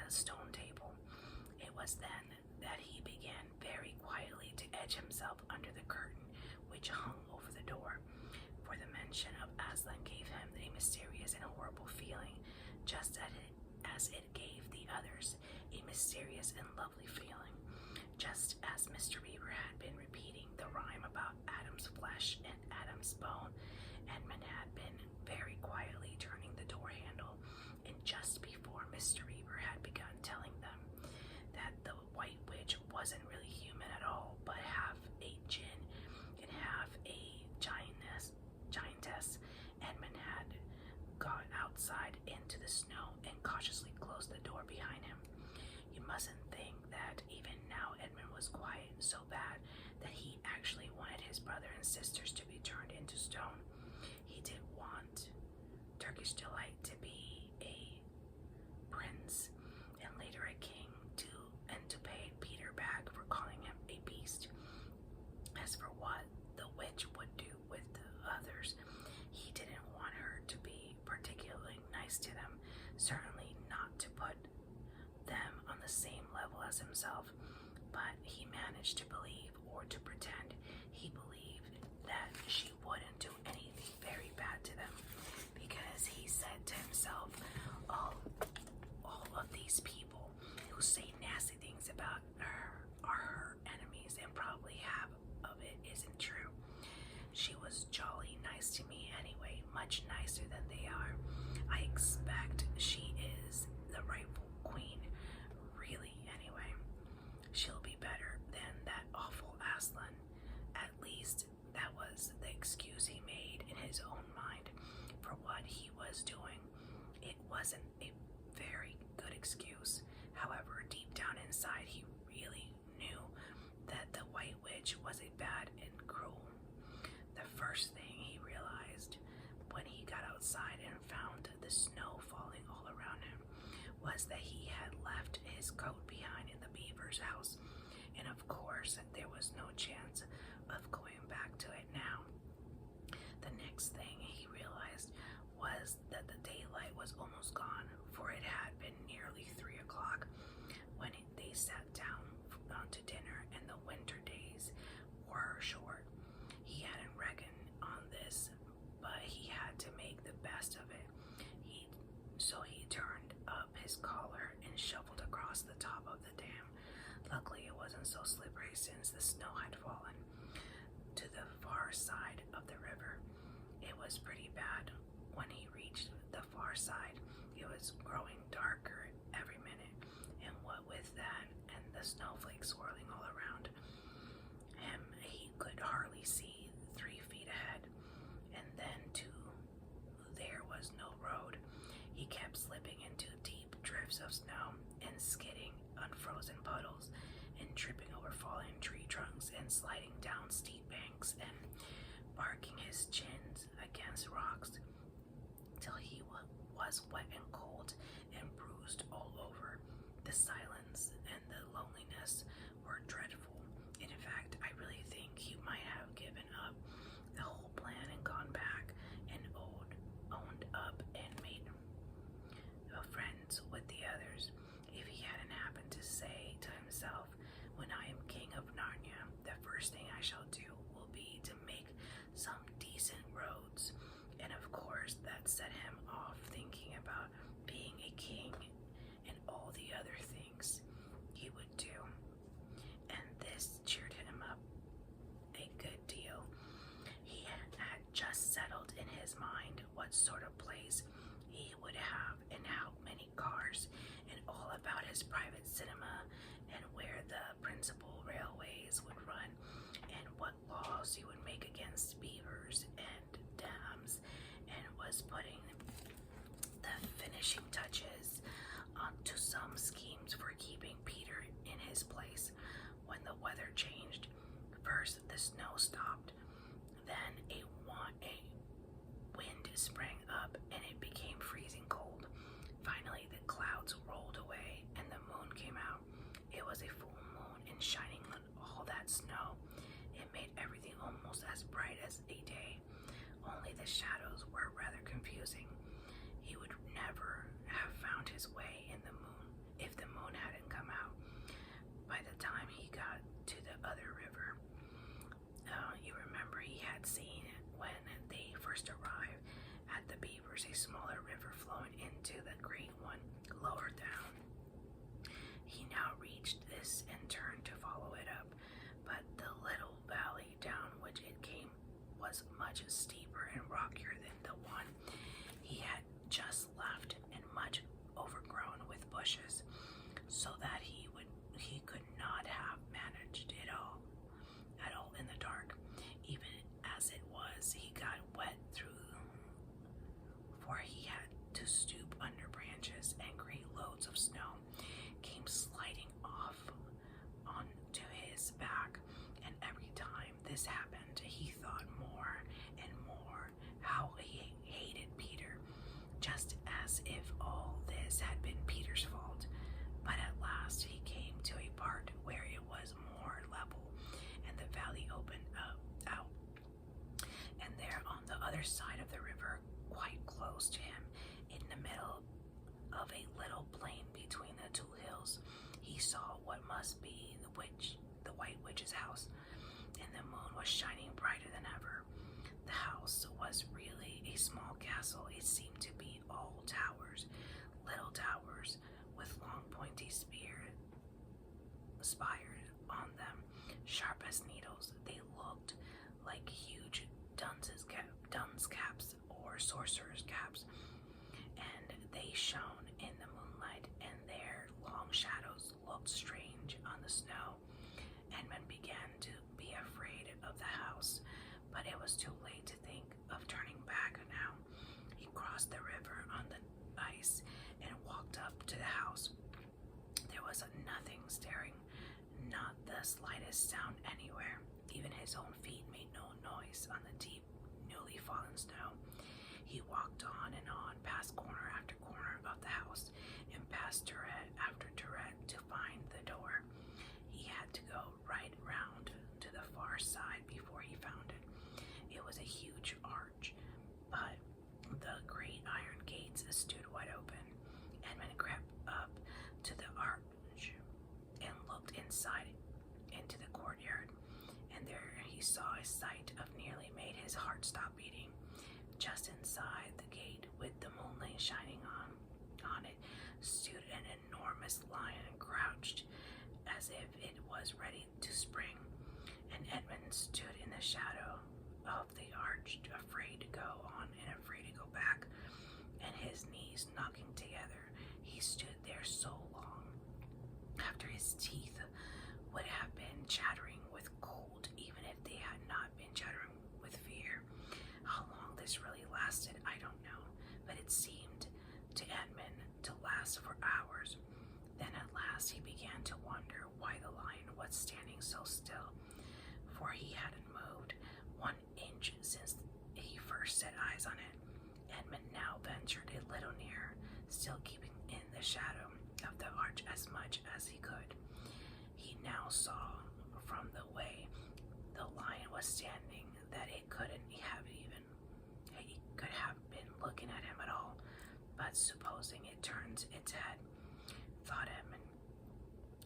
a stone table. It was then that he began very quietly to edge himself under the curtain which hung over the door, for the mention of Aslan gave him a mysterious and horrible feeling, just as it gave the others a mysterious and lovely feeling. Just as Mr. Beaver had been repeating the rhyme about Adam's flesh and Adam's bone, Edmund had been very quietly turning the door handle, and just before Mr. Beaver had begun telling them that the White Witch wasn't really human at all, but half a djinn and half a giantess, Edmund had got outside into the snow and cautiously closed the door behind him. You mustn't think that even now Edmund was quiet so bad that he actually wanted his brother and sisters to be turned into stone. He did want Turkish Delight to be a prince and later a king and to pay Peter back for calling him a beast. As for what the witch would do with the others, he didn't want her to be particularly nice to them, certainly not to put them on the same level as himself, but he managed to believe, or to pretend he believed, that she wouldn't do anything very bad to them, because he said to himself, all of these people who say nasty things about her are her enemies, and probably half of it isn't true. She was jolly nice to me anyway, much nicer than they are. I expect she is the rightful queen, really, anyway. She'll be better than that awful Aslan. At least that was the excuse he made in his own mind for what he was doing. It wasn't a very good excuse. However, deep down inside, he really knew that the White Witch was a bad and cruel. The first thing he realized when he got outside and found the snow falling all around him was that he had left his coat behind in the beaver's house, and of course there was no chance of going back to it now. The next thing he realized was that the daylight was almost gone, for it had been nearly 3 o'clock when they sat down to dinner, and the winter days were short. He hadn't reckoned on this, but he had to make the best of it. So he turned up his collar and shuffled across the top of the dam. Luckily, it wasn't so slippery since the snow had fallen to the far side of the river. It was pretty bad when he reached the far side. It was growing darker every minute, and what with that and the snowflakes swirling all around him, he could hardly see 3 feet ahead, and then there was no road. He kept slipping into deep drifts of snow and skidding on frozen puddles and tripping over fallen tree trunks and sliding down steep banks and barking his chins against rocks till he was wet and cold and bruised all over. The silence and the loneliness were dreadful. In fact, I really think he might have given up the whole plan and gone back and owned up and made friends with the others, if he hadn't happened to say to himself, when I am king of Narnia, the first thing I shall do will be to make some decent roads. And of course that set him off thinking about being a king and all the other things he would do, and this cheered him up a good deal. He had just settled in his mind what sort of place he would have and how many cars, and all about his private cinema and where the principal railways would run, and what laws he would make against beavers and dams, and was putting the finishing touches to some schemes for keeping Peter in his place when the weather changed. First the snow stopped, then a wind sprang up and it became freezing cold. Finally the clouds rolled away and the moon came out. It was a full moon and shining on all that snow. It made everything almost as bright as a day, only the shadows were rather confusing. He would never have found his way in the moon if the was a smaller river flowing into the great one lower down. He now reached this and turned to follow it up, but the little valley down which it came was much steeper and rockier than the one he had just left, and much overgrown with bushes, so that he could not have managed it all at all in the dark. Even as it was, he got wet through, for he had to stoop under branches, and great loads of snow came sliding off onto his back. And every time this happened, he thought more and more how he hated Peter, just as if all this had been Peter's fault. But at last he came to a part where it was more level, and the valley opened out. And there on the other side of the river, quite close to him, in the middle of a little plain between the two hills, he saw what must be the White Witch's house, and the moon was shining brighter than ever. The house was really a small castle. It seemed to be all towers, little towers with long pointy spires on them, sharp as needles. They looked like huge dunce caps or sorcerer's caps, and they shone in the moonlight, and their long shadows looked strange on the snow. Edmund began to be afraid of the house, but it was too late to think of turning back now. He crossed the river on the ice and walked up to the house. There was nothing stirring, not the slightest sound anywhere. Even his own feet made no noise on the deep, newly fallen snow. He walked on and on, past corner after corner of the house, and past turret after turret to find the door. He had to go right round to the far side before he found it. It was a huge arch, but the great iron gates stood wide open. Edmund crept up to the arch and looked inside into the courtyard, and there he saw a sight of nearly made his heart stop beating. Just inside the gate, with the moonlight shining on it, stood an enormous lion, crouched as if it was ready to spring. And Edmund stood in the shadow of the arch, afraid to go on and afraid to go back, and his knees knocking together. He stood there so long, after his teeth would have been chattering with cold, even if they had not been chattering with fear. How long this really lasted, I don't know, but it seemed to Edmund to last for hours. Then at last he began to wonder why the lion was standing so still, for he hadn't moved 1 inch since he first set eyes on it. Edmund now ventured a little nearer, still keeping in the shadow of the arch as much as he could. He now saw from the way the lion was standing that it could have been looking at him at all. But supposing it turns its head, thought Edmund,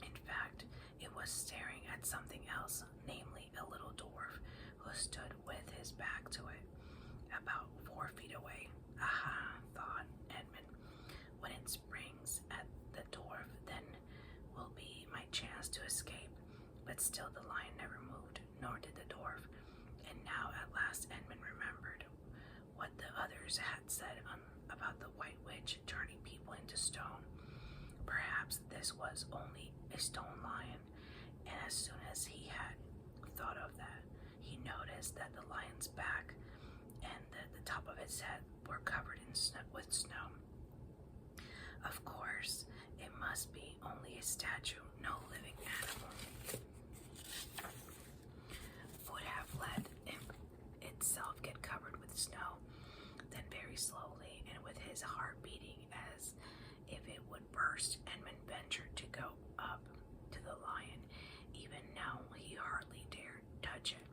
in fact, it was staring at something else, namely a little dwarf who stood with his back to it, about 4 feet away. Aha, thought Edmund, when it springs at the dwarf, then will be my chance to escape. But still the lion never moved, nor did the dwarf. And now at last Edmund remembered what the others had said about the White Witch turning people into stone. Perhaps this was only a stone lion, and as soon as he had thought of that, he noticed that the lion's back and the top of its head were covered with snow. Of course, it must be only a statue, no living animal would have let itself get covered with snow. Then very slowly, and with his heart beating as if it would burst, Edmund ventured to go up to the lion. Even now he hardly dared touch it,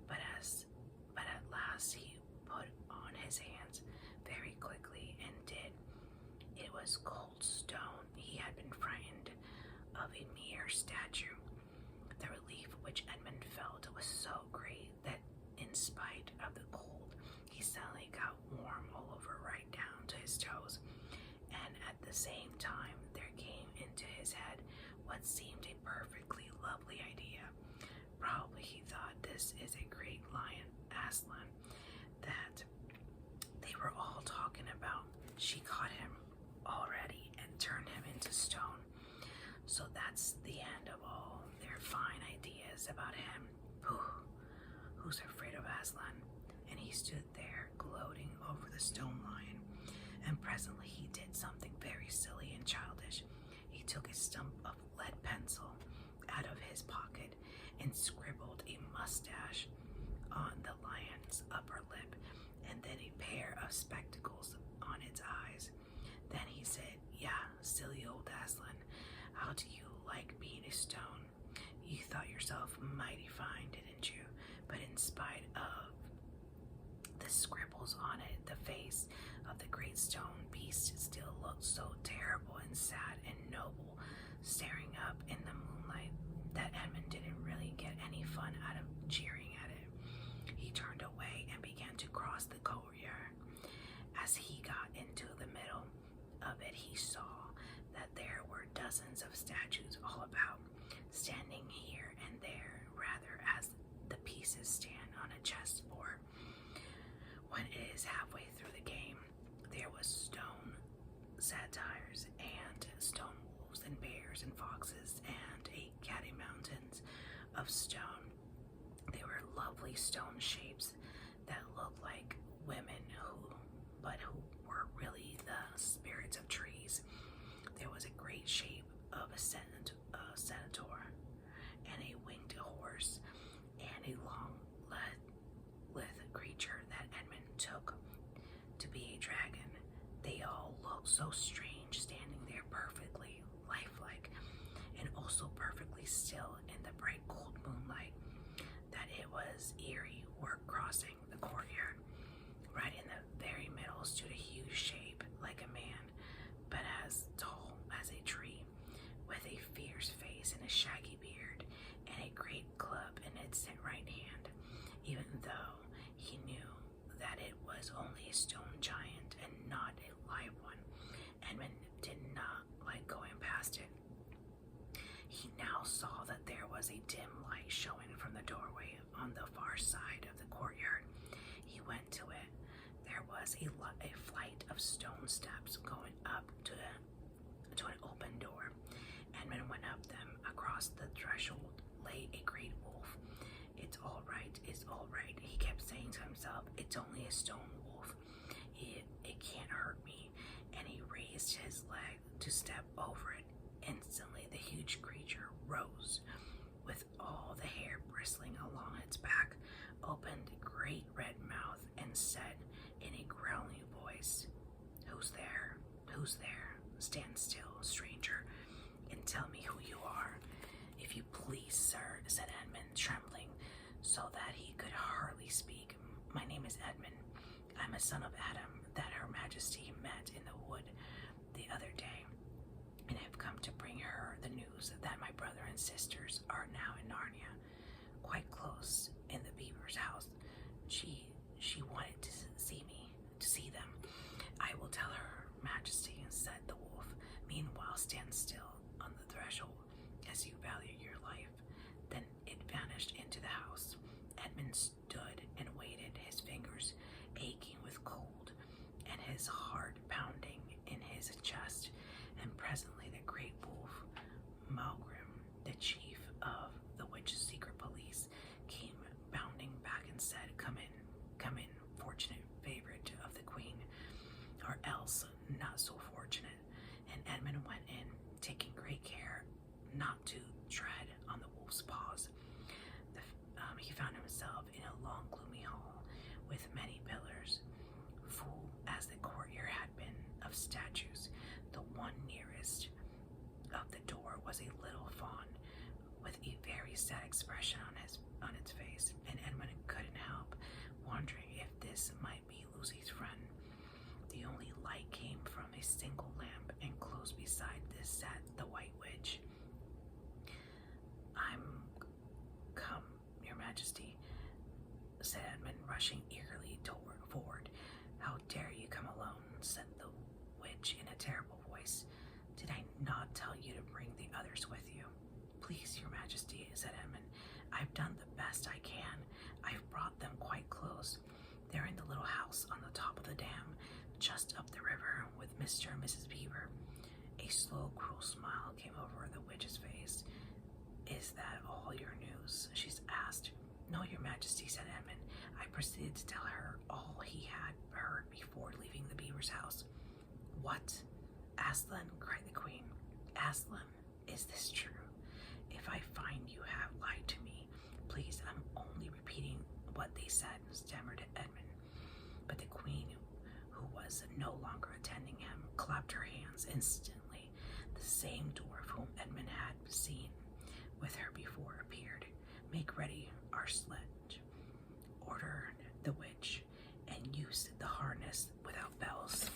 but at last he put on his hands very quickly and did. It was cold stone. He had been frightened of a mere statue. The relief which Edmund felt was so great that in spite of the cold, he suddenly got warm all over right down that seemed a perfectly lovely idea. Probably he thought this is a great lion, Aslan, that they were all talking about. She caught him already and turned him into stone. So that's the end of all their fine ideas about him. Who's afraid of Aslan? And he stood there gloating over the stone lion. And presently he did something very silly and childish. He took a stump of lead pencil out of his pocket and scribbled a mustache on the lion's upper lip, and then a pair of spectacles on its eyes. Then he said, "Yeah, silly old Aslan, how do you like being a stone? You thought yourself mighty fine, didn't you? But in spite of the scribbles on it, the face of the great stone beast still looked so terrible and sad and noble, staring up in the moonlight, that Edmund didn't really get any fun out of jeering at it. He turned away and began to cross the courtyard. As he got into the middle of it, he saw that there were dozens of statues all about, standing here and there, rather as the pieces stand on a chessboard. When it is halfway through the game, there was stone satyrs and stone wolves and bears and foxes and a catty mountains of stone. They were lovely stone shapes that looked like women who were really the spirits of trees. There was a great shape of a centaur and a winged horse and a long lithe creature that Edmund took to be a dragon. They all looked so strange, standing there perfectly lifelike and also perfectly still in the bright cold moonlight, that it was eerie work crossing the courtyard. Right in the very middle stood a huge shape like a man, but as tall as a tree, with a fierce face and a shaggy beard and a great club in its right hand, even though he knew that it was only a stone giant and not a live one. Edmund did not like going past it. He now saw that there was a dim light showing from the doorway on the far side of the courtyard. He went to it. There was a flight of stone steps going up to an open door. Edmund went up them. Across the threshold lay a great wolf. It's all right, he kept saying to himself. It's only a stone wolf. It can't hurt me. And he raised his leg to step over it. Instantly, the huge creature rose, with all the hair bristling along its back, opened a great red mouth, and said in a growling voice, "Who's there? Who's there? Stand still, stranger, and tell me who you are." "If you please, sir," said Edmund, trembling so that he could hardly speak. "My name is Edmund. I'm a son of Adam that Her Majesty met in the wood the other day, and have come to bring her the news that my brother and sisters are now in Narnia, quite close in the beaver's house. She wanted to see them. I will tell Her Majesty," said the wolf. "Meanwhile, stand still on the threshold, as you value your life." Then it vanished into the house. Edmund stood and waited, his fingers aching with cold and his heart pounding in his chest. And presently the great wolf, Malgrim, the chief of the witch's secret police, came bounding back and said, come in, fortunate favorite of the queen, or else not so fortunate." And Edmund went in, taking great care not to tread on the wolf's paws. He found himself in a long gloomy hall with many pillars, full as the courtyard had been of statues. The one nearest of the door was a little fawn with a very sad expression on its face, and Edmund couldn't help wondering if this might be Lucy's friend. The only light came from a single lamp, and close beside this sat the White Witch. "I'm come, Your Majesty," said Edmund, rushing eagerly forward. "How dare you come alone?" said the witch in a terrible voice. "Did I not tell you to bring the others with you?" just up the river with Mr. and Mrs. Beaver. A slow, cruel smile came over the witch's face. Is that all your news? She asked. No, your majesty, said Edmund. I proceeded to tell her all he had heard before leaving the beaver's house. What? Aslan, cried the queen. Aslan, is this true? If I find you have lied to me, please, I'm only repeating what they said, stammered Edmund. But the queen, who was no longer attending him, clapped her hands. Instantly, the same dwarf whom Edmund had seen with her before appeared. Make ready our sledge, ordered the witch, and used the harness without bells.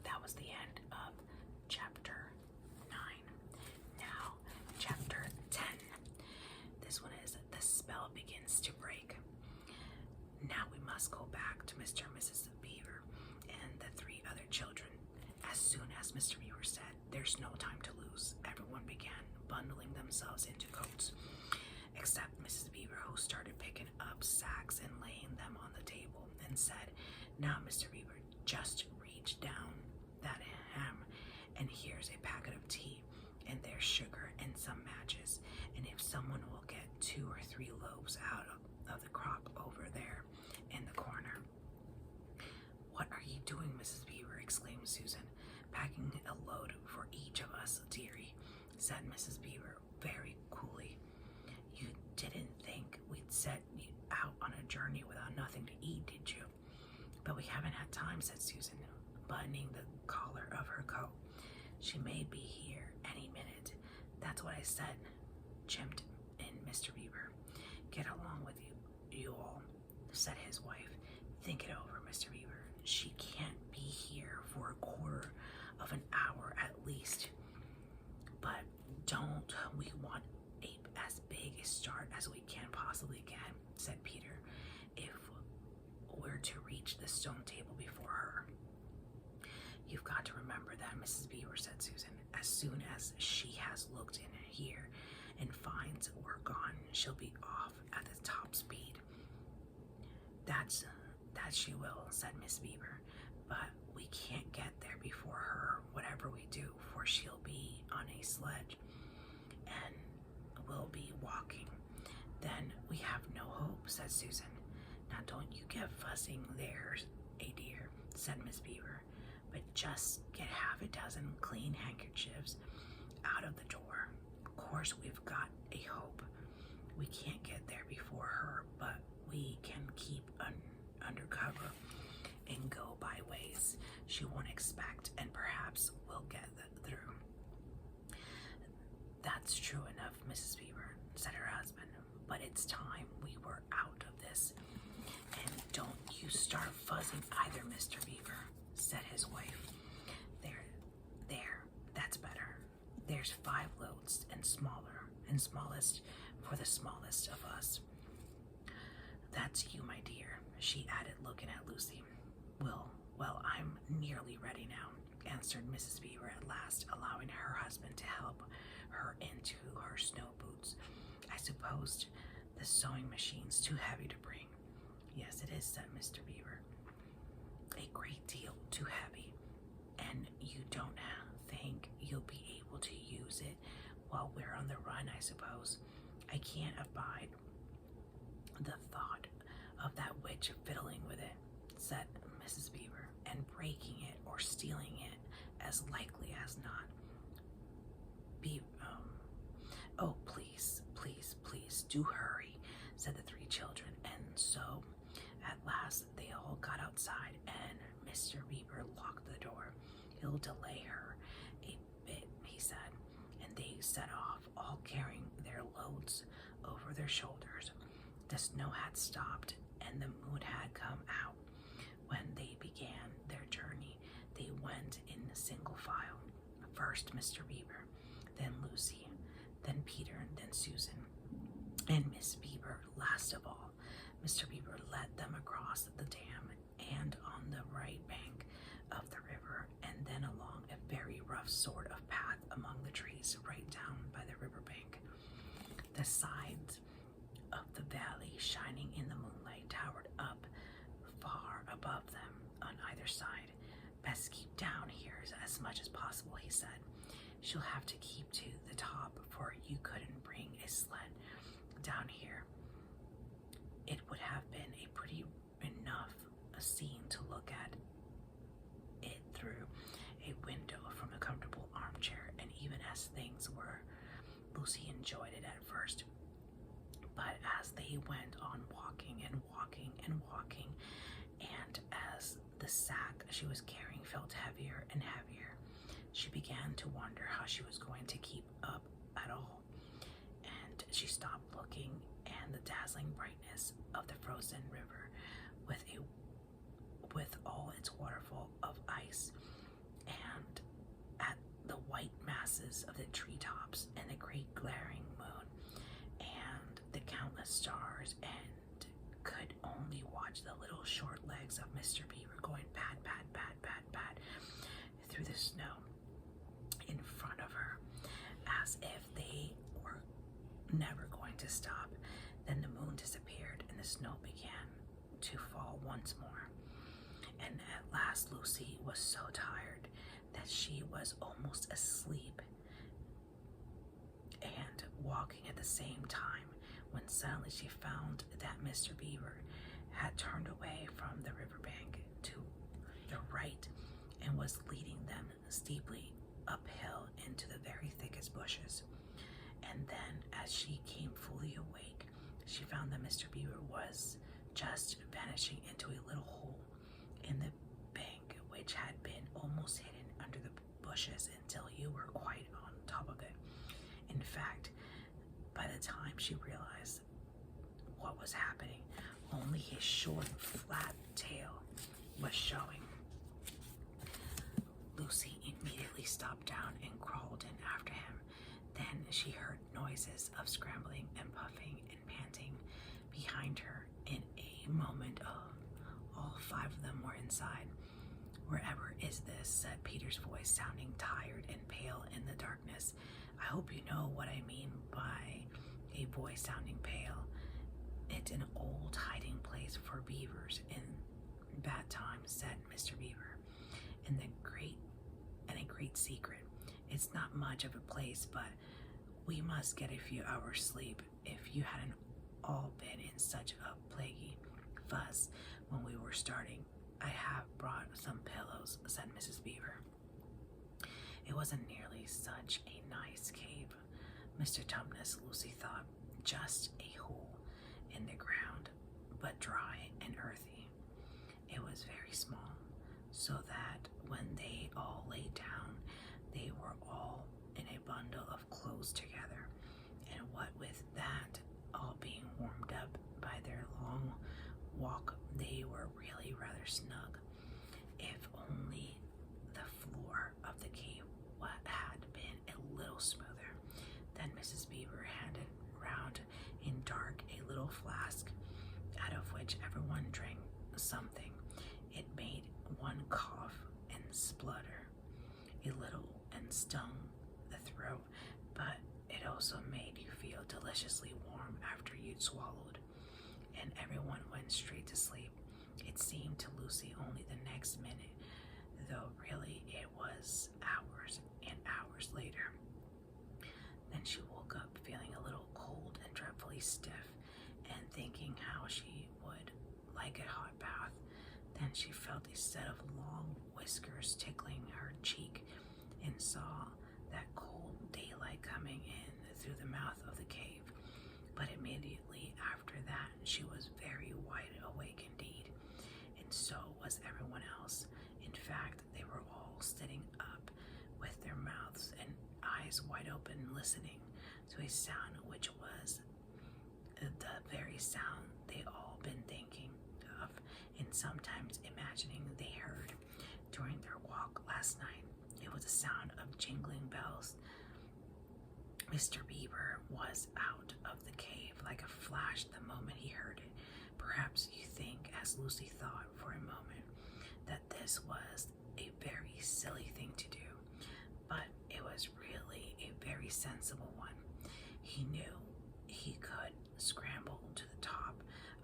That was the end of chapter 9. Now, chapter 10. This one is The Spell Begins to Break. Now we must go back to Mr. and Mrs. Beaver and the 3 other children. As soon as Mr. Beaver said, there's no time to lose, everyone began bundling themselves into coats, except Mrs. Beaver, who started picking up sacks and laying them on the table and said, now, Mr. Beaver, just reach down that hem, and here's a packet of tea, and there's sugar and some matches, and if someone will get 2 or 3 loaves out of the crop over there in the corner. What are you doing, Mrs. Beaver? Exclaimed Susan. Packing a load for each of us, dearie, said Mrs. Beaver very coolly. You didn't think we'd set you out on a journey without nothing to eat, did you? But we haven't had time, said Susan, buttoning the collar of her coat. She may be here any minute. That's what I said, chimed in Mr. Beaver. Get along with you all, said his wife. Think it over, Mr. Beaver. She can't be here for a quarter of an hour at least. But don't we want as big a start as we can possibly get, said Peter, if we're to reach the stone table before her. You've got to remember that, Mrs. Beaver, said Susan. As soon as she has looked in here and finds we're gone, she'll be off at the top speed. That she will, said Miss Beaver, but we can't get there before her, whatever we do, for she'll be on a sledge and we'll be walking. Then we have no hope, said Susan. Now don't you get fussing there, dear, said Miss Beaver, but just get half a dozen clean handkerchiefs out of the door. Of course we've got a hope. We can't get there before her, but we can keep undercover and go by ways she won't expect, and perhaps we'll get through. That's true enough, Mrs. Beaver, said her husband, but it's time we were out of this. And don't you start fuzzing either, Mr. Beaver, said his wife. There, that's better. There's 5 loads and smallest for the smallest of us. That's you, my dear, she added, looking at Lucy. Well, I'm nearly ready now, answered Mrs. Beaver at last, allowing her husband to help her into her snow boots. I supposed the sewing machine's too heavy to bring. Yes, it is, said Mr. Beaver. A great deal too heavy. And you don't think you'll be able to use it while we're on the run, I suppose. I can't abide the thought of that witch fiddling with it, said Mrs. Beaver, and breaking it or stealing it as likely as not. Oh, please, do hurry, said the 3 children. And so, at last, they all got outside, and Mr. Beaver locked the door. He'll delay her a bit, he said, and they set off, all carrying their loads over their shoulders. The snow had stopped, and the moon had come out. When they began their journey, they went in single file. First Mr. Beaver, then Lucy, then Peter, and then Susan, and Miss Beaver last of all. Mr. Beaver led them across the dam and on the right bank of the river, and then along a very rough sort of path among the trees right down by the river bank. The sides of the valley best keep down here as much as possible," he said. "She'll have to keep to the top, for you couldn't bring a sled down here. It would have been a pretty enough a scene to look at it through a window from a comfortable armchair, and even as things were, Lucy enjoyed it at first. But as they went on walking and walking and walking, and as the sack she was carrying felt heavier and heavier, she began to wonder how she was going to keep up at all. And she stopped looking, and the dazzling brightness of the frozen river with all its waterfall of ice, and at the white masses of the treetops, and the great glaring moon, and the countless stars, and could only watch the little short legs of Mr. Beaver going pad, pad, pad, pad, pad through the snow in front of her, as if they were never going to stop. Then the moon disappeared, and the snow began to fall once more. And at last Lucy was so tired that she was almost asleep and walking at the same time, when suddenly she found that Mr. Beaver had turned away from the riverbank to the right and was leading them steeply uphill into the very thickest bushes. And then, as she came fully awake, she found that Mr. Beaver was just vanishing into a little hole in the bank, which had been almost hidden under the bushes until you were quite on top of it. In fact, by the time she realized what was happening, only his short, flat tail was showing. Lucy immediately stopped down and crawled in after him. Then she heard noises of scrambling and puffing and panting behind her. In a moment, all five of them were inside. "Wherever is this?" said Peter's voice, sounding tired and pale in the darkness. "I hope you know what I mean by a voice sounding pale. It's an old hiding place for beavers in bad times," said Mr. Beaver, and a great secret. "It's not much of a place, but we must get a few hours sleep if you hadn't all been in such a plaguey fuss when we were starting. I have brought some pillows," said Mrs. Beaver. It wasn't nearly such a nice cave, Mr. Tumnus, Lucy thought. Just a hole in the ground, but dry and earthy. It was very small, so that when they all lay down, they were all in a bundle of clothes together, and what with that all being warmed up by their long walk, they were really rather snug. If only the floor of the cave had been a little smoother. Then Mrs. Beaver handed round in dark a little flask, out of which everyone drank something. It made one cough and splutter a little and stung the throat, but it also made you feel deliciously warm after you'd swallowed, and everyone went straight to sleep. It seemed to Lucy only the next minute, though really it was hours and hours later. Then she woke up feeling a little cold and dreadfully stiff, and thinking how she would like a hot bath. Then she felt a set of long whiskers tickling her cheek, and saw that cold daylight coming in through the mouth of the cave. But immediately after that, she was very wide awake indeed, and so was everyone else. In fact, they were all sitting up with their mouths and eyes wide open, listening to a sound which was the very sound they all been thinking of, and sometimes imagining they heard during their walk last night. It was a sound of jingling bells. Mr. Beaver was out of the cave like a flash the moment he heard it. Perhaps you think, as Lucy thought for a moment, that this was a very silly thing to do, but it was really a very sensible one. He knew he could scramble to the top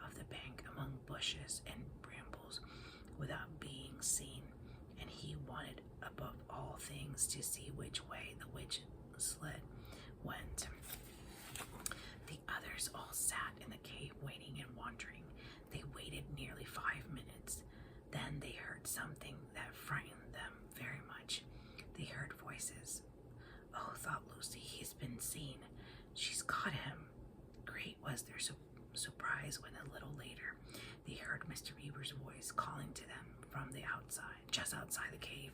of the bank among bushes and brambles without being seen, and he wants to see which way the witch sled went. The others all sat in the cave waiting and wondering. They waited nearly 5 minutes. Then they heard something that frightened them very much. They heard voices. Oh, thought Lucy, he's been seen. She's caught him. Great was their surprise when a little later they heard Mr. Beaver's voice calling to them from the outside, just outside the cave.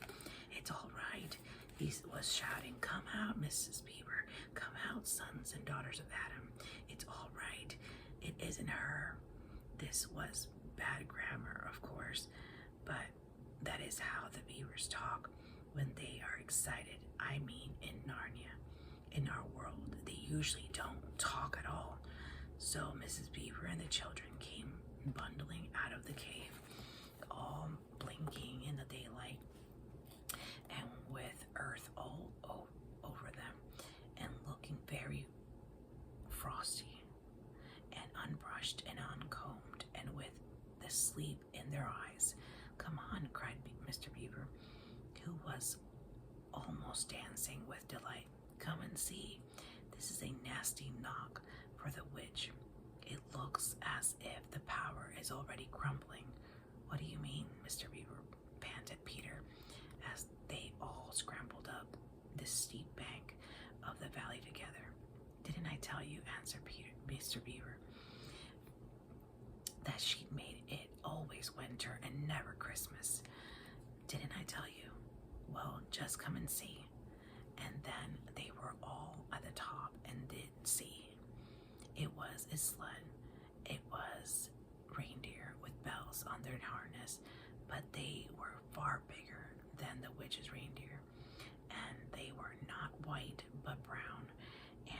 It's all right, he was shouting. Come out, Mrs. Beaver. Come out, sons and daughters of Adam. It's all right. It isn't her. This was bad grammar, of course, but that is how the beavers talk when they are excited. I mean, in Narnia. In our world, they usually don't talk at all. So Mrs. Beaver and the children came bundling out of the cave, all blinking in the daylight and with earth all over them and looking very frosty and unbrushed and uncombed and with the sleep in their eyes. Come on, cried Mr. Beaver, who was almost dancing with delight. Come and see. This is a nasty knock for the witch. It looks as if the power is already crumbling. What do you mean, Mr. Beaver? Panted Peter as they all scrambled up the steep bank of the valley together. Didn't I tell you, answered Mr. Beaver, that she'd made it always winter and never Christmas? Didn't I tell you? Well, just come and see. And then they were all at the top and did see. It was a sled. It was reindeer with bells on their harness, but they were far bigger than the witch's reindeer. And they were not white, but brown.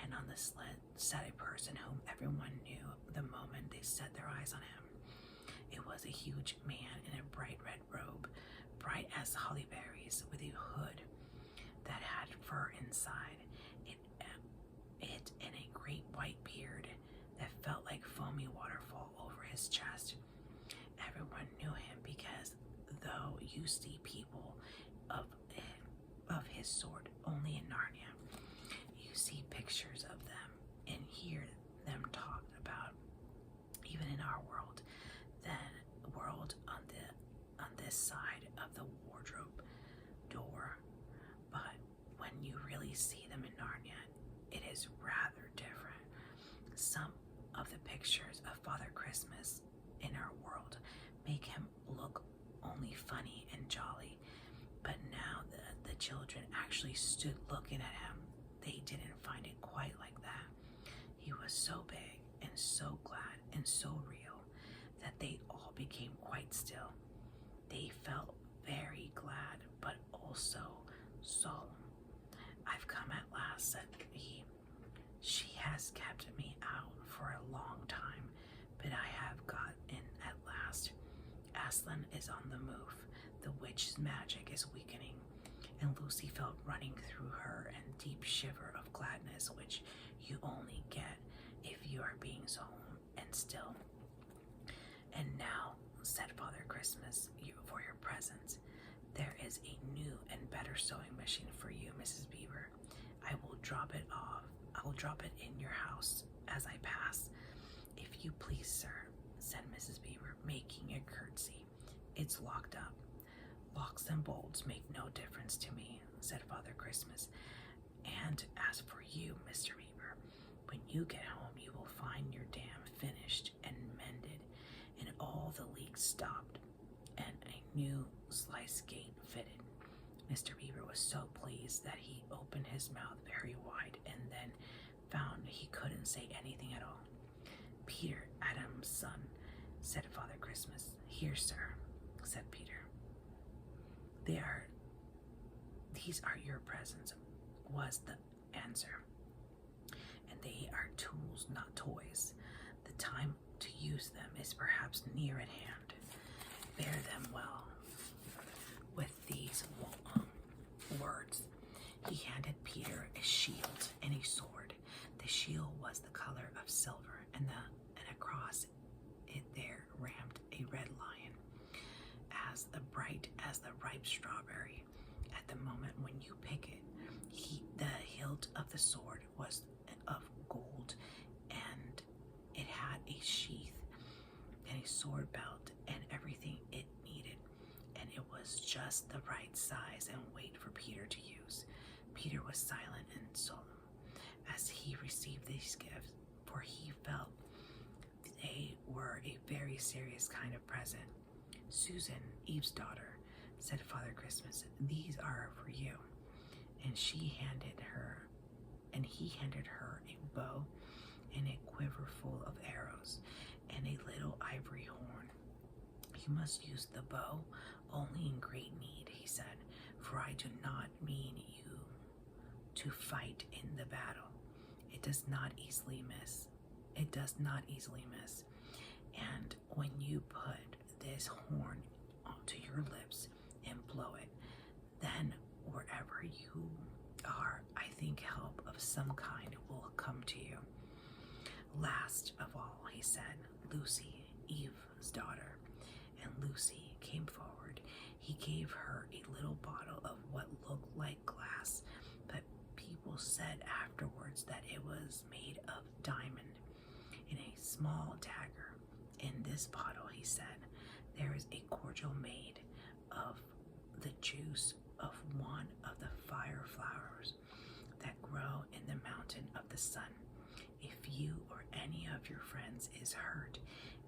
And on the sled sat a person whom everyone knew the moment they set their eyes on him. It was a huge man in a bright red robe, bright as holly berries, with a hood that had fur inside it and a great white beard that felt like foamy waterfall over his chest. Everyone knew him because though you see people of his sort only in Narnia, you see pictures of them and hear them talked about even in our world, then world on this side of the wardrobe door. But when you really see them in Narnia, it is rather different. Some of the pictures of Father Christmas in our world make him look only funny and jolly, but now the children actually stood looking at him. They didn't find it quite like that. He was so big and so glad and so real that they all became quite still. They felt very glad, but also solemn. I've come at last, said he. She has kept me out for a long time, but I have got in at last. Aslan is on the move. The witch's magic is weakening. And Lucy felt running through her a deep shiver of gladness, which you only get if you are being solemn and still. And now, said Father Christmas, for your presents, there is a new and better sewing machine for you, Mrs. Beaver. I will drop it in your house as I pass. If you please, sir, said Mrs. Beaver, making a curtsy. It's locked up. Locks and bolts make no difference to me, said Father Christmas. And as for you, Mr. Beaver, when you get home, you will find your dam finished and mended, and all the leaks stopped, and a new slice gate fitted. Mr. Beaver was so pleased that he opened his mouth very wide and then found he couldn't say anything at all. Peter, Adam's son, said Father Christmas. Here, sir, said Peter. These are your presents, was the answer. And they are tools, not toys. The time to use them is perhaps near at hand. Bear them well. With these words, he handed Peter a shield and a sword. The shield was the color of silver, and across it there ramped a red lion, as bright as the ripe strawberry. At at the moment when you pick it, the hilt of the sword was of gold, and it had a sheath and a sword belt and everything it needed, and it was just the right size and weight for Peter to use. Peter was silent and solemn as he received these gifts, for he felt they were a very serious kind of present. Susan, Eve's daughter, said Father Christmas, "These are for you." And he handed her a bow and a quiver full of arrows and a little ivory horn. "You must use the bow only in great need," he said, "for I do not mean you to fight in the battle. It does not easily miss. And when you put this horn onto your lips and blow it, then wherever you are, I think help of some kind will come to you." Last of all, he said, Lucy, Eve's daughter, and Lucy came forward. He gave her a little bottle of what looked like glass, but people said afterwards that it was made of diamond, and a small dagger. "In this bottle," he said, "there is a cordial made of the juice of one of the fire flowers that grow in the mountain of the sun. If you or any of your friends is hurt,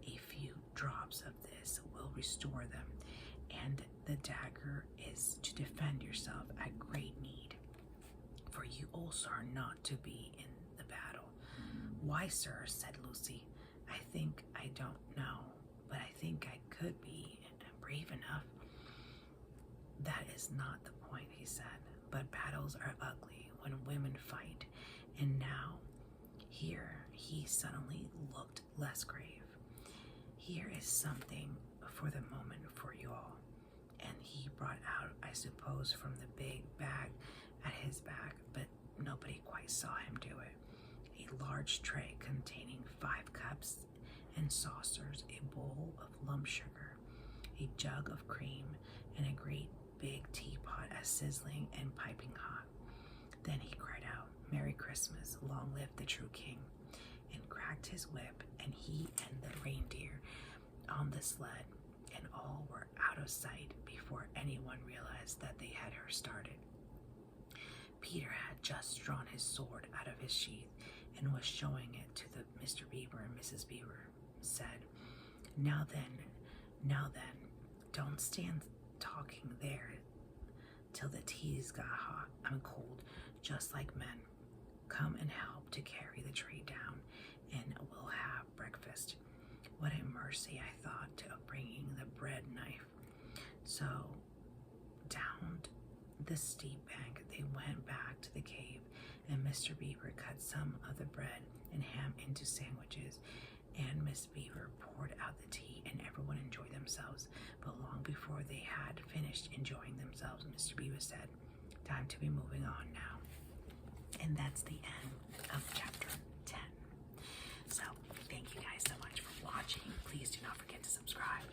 a few drops of this will restore them, and the dagger is to defend yourself at great need, for you also are not to be in the battle." "Why, sir," said Lucy, I don't know, but I think I could be brave enough." "That is not the point," he said, "but battles are ugly when women fight." And now, here he suddenly looked less grave. "Here is something for the moment for you all." And he brought out, I suppose, from the big bag at his back, but nobody quite saw him do it, a large tray containing 5 cups and saucers, a bowl of lump sugar, a jug of cream, and a great big teapot as sizzling and piping hot. Then he cried out, "Merry Christmas, long live the true King," and cracked his whip, and he and the reindeer on the sled and all were out of sight before anyone realized that they had her started. Peter had just drawn his sword out of his sheath and was showing it to the Mr. Beaver, and Mrs. Beaver said, now then, don't stand talking there till the tea's got hot. I'm cold, just like men. Come and help to carry the tray down, and we'll have breakfast." What a mercy, I thought, of bringing the bread knife. So down the steep bank they went back to the cave, and Mr. Beaver cut some of the bread and ham into sandwiches, and Miss Beaver poured out the tea, and everyone enjoyed themselves. But long before they had finished enjoying themselves, Mr. Beaver said, "Time to be moving on now." And that's the end of chapter 10. So thank you guys so much for watching. Please do not forget to subscribe.